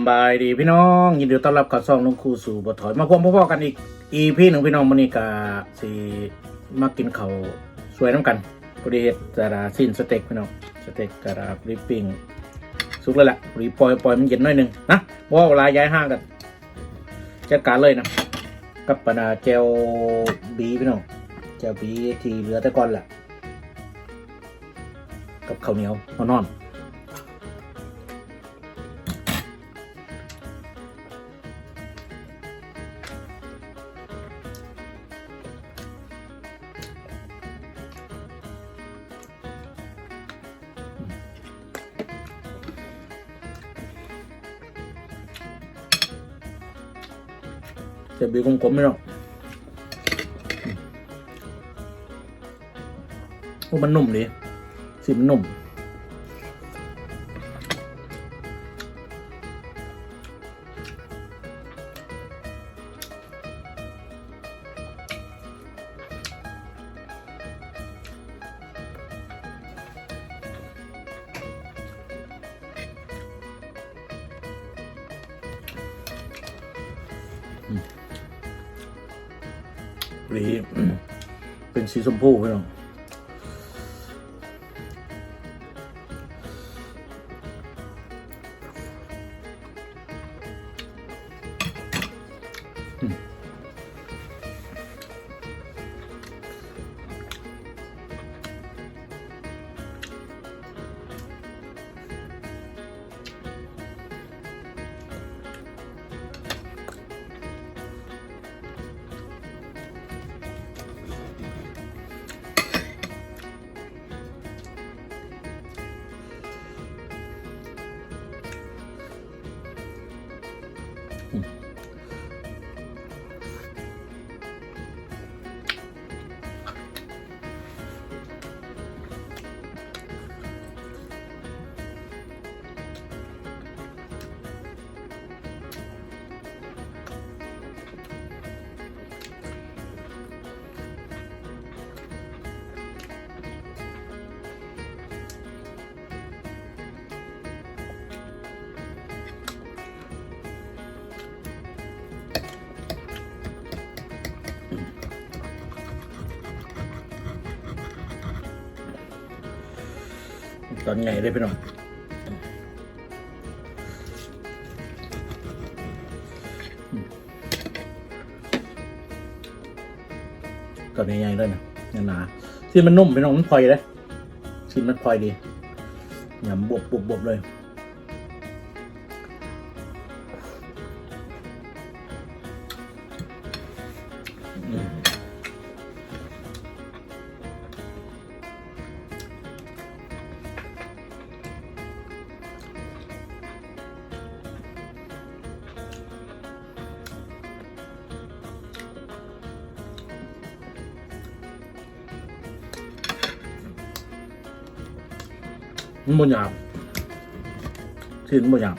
ำบายดีพี่น้องยินดีต้อนรับเข้าช่องลุงครูสู่บ่ถอยมาพบพ่อกันอีกหนึ่งพี่น้องมื้อนี้ก็สิมากินข้าวสวยน้ำกันพอดีเฮ็ดกระดาษสิ้นสเต็กพี่น้องสเต็กกระดาษริปปิ้งสุกแล้วแหละรีปล่อยมันเย็นหน่อยนึงนะเพราะว่าเวลาย้ายห้างกันจัดการเลยนะกับปนาเจลบีพี่น้องเจลบีที่เหลือแต่ก่อนแหละกับข้าวเหนียวนอนเจลบีกลมๆพี่น้องโอ้มันนุ่มดีสีมันนุ่มหรือเป็นสีชมพูพี่น้องตอนไงได้พี่น้องตอนนี้ใหญ่ด้วยนะหนาชิ้นมันนุ่มพี่น้องมันพลอยเลยชิ้นมันพลอยดีหยำบวบเลยมันบ่หยาบชิ้นบ่หยาบ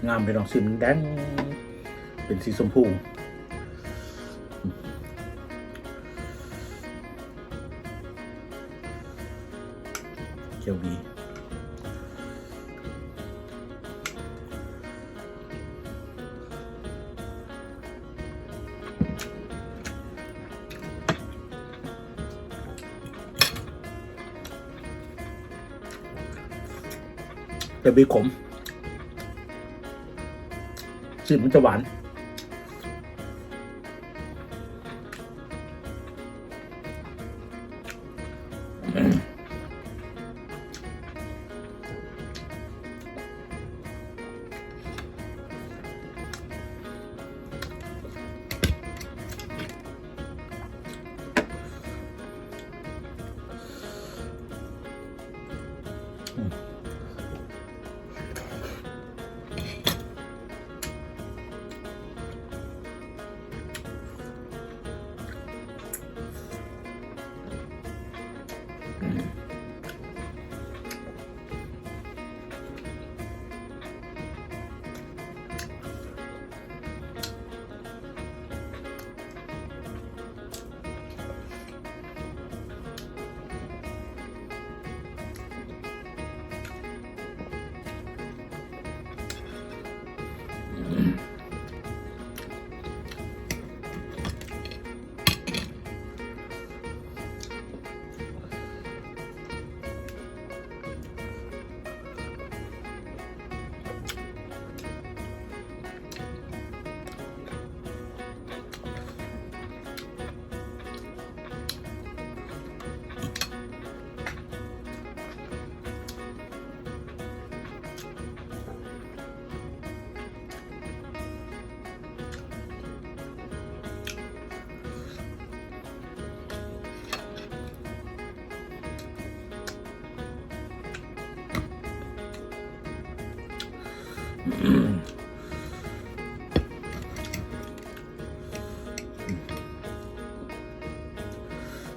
งามไปลองสีมันแดงเป็นสีชมพูเขียวดีจะมีขมสีมันจะหวาน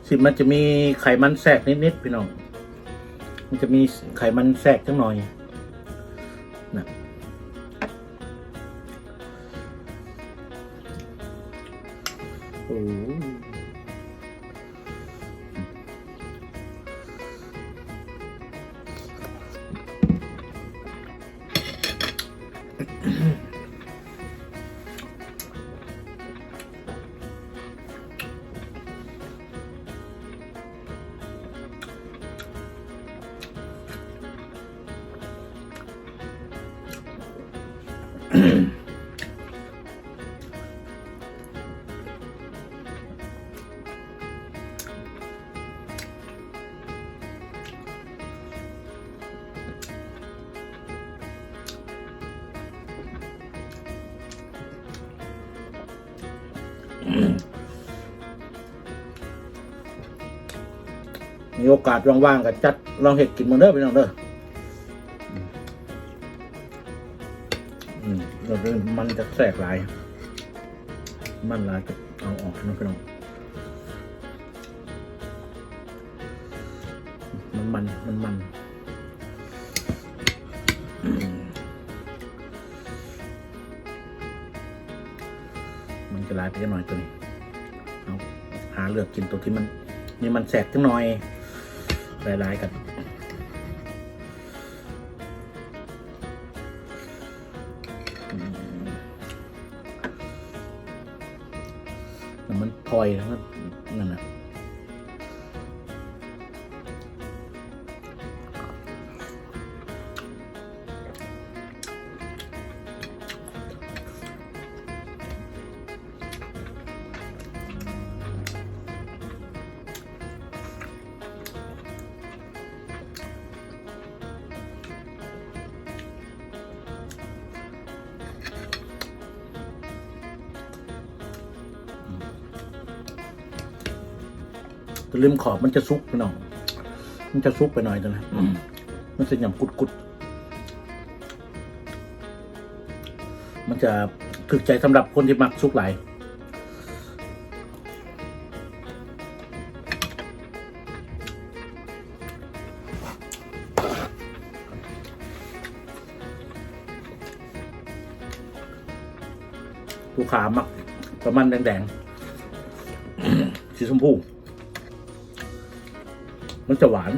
สิมันจะมีไขมันแทรกนิดๆพี่น้องมันจะมีไขมันแทรกจังหน่อยนะโอ้มีโอกาสว่างๆก็จัดลองเห็ดกินมันเด้อพี่น้องเด้อมันจะแสกหลายมันหลายจะเอาออกนะพี่น้องมันจะหลายไปหน่อยตัวนี้เอาหาเลือกกินตัวที่มันแสกจังหน่อยหลายๆกันมันพลอยแล้วนั่นแหละริมขอบมันจะซุกไปหน่อยมันจะซุกไปหน่อยตัวนะมันจะหย่ำกุดมันจะถึกใจสำหรับคนที่มักซุกหลายลูกค้ามักประมาณแดงๆสีชมพูมันจะหวาน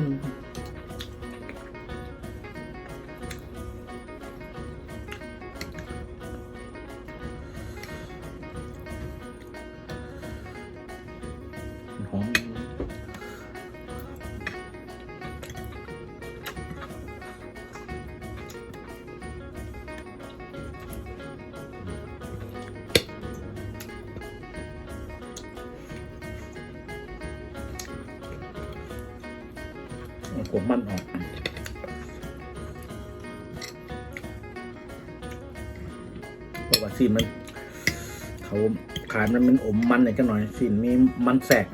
หอมกดมันออกเพราะว่าซีนมันเขาขายมันอมมันหน่อยจังหน่อยซีนมีมันแสก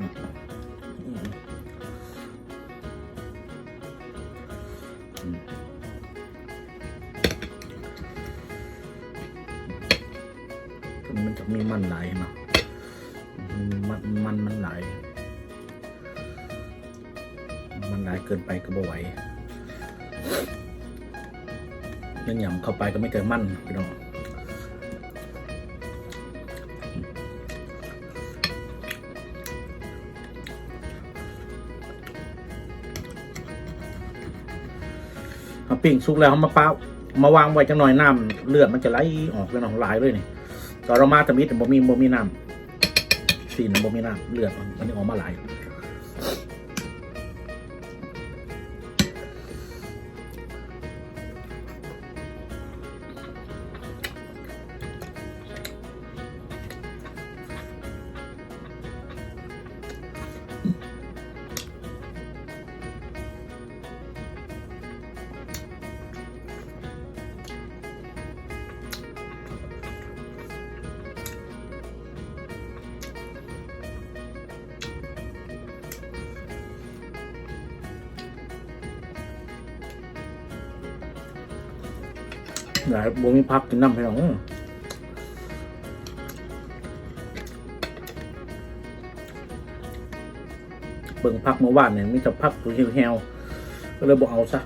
มันจะมีมันหลายเนาะมันหลายมันหลายเกินไปก็บ่ไหวนั่นหย่ำเข้าไปก็ไม่เกินมันพี่น้องเอาปิ้งสุกแล้วเอามาวางไว้จังหน่อยน้ำเลือดมันจะไหลออกเลยน้องไหลเลยนี่ตอนเรามาตะมิดบ่มีน้ำสีนบ่มีน้ำเลือดมันออกมาไหล หลายบ่มีพักกินน้ำพี่น้องเบิ่งพักเมื่อวานเนี่ยมีแต่พักตัวเหี่ยวๆก็เลยบอกเอาซะ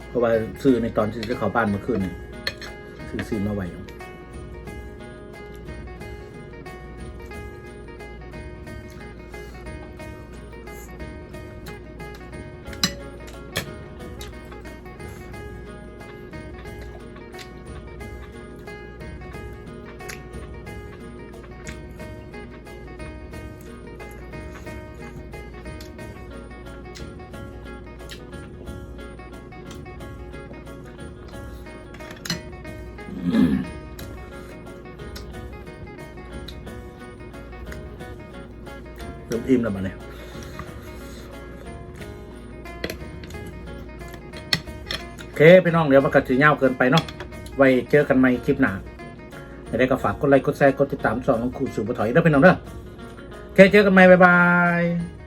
เพราะว่าซื้อในตอนที่จะเข้าบ้านเมื่อคืนซื้อมาไว้เริ่มอิ่มแล้วมาเนี่ยโอเคพี่น้องเดี๋ยวมันก็จะยาวเกินไปเนาะไว้เจอกันใหม่คลิปหน้าได้ก็ฝากกดไลค์กดแชร์กดติดตามช่องน้องครูสู่บ่ถอยเด้อพี่น้องเด้อโอเคเจอกันใหม่บ๊ายบาย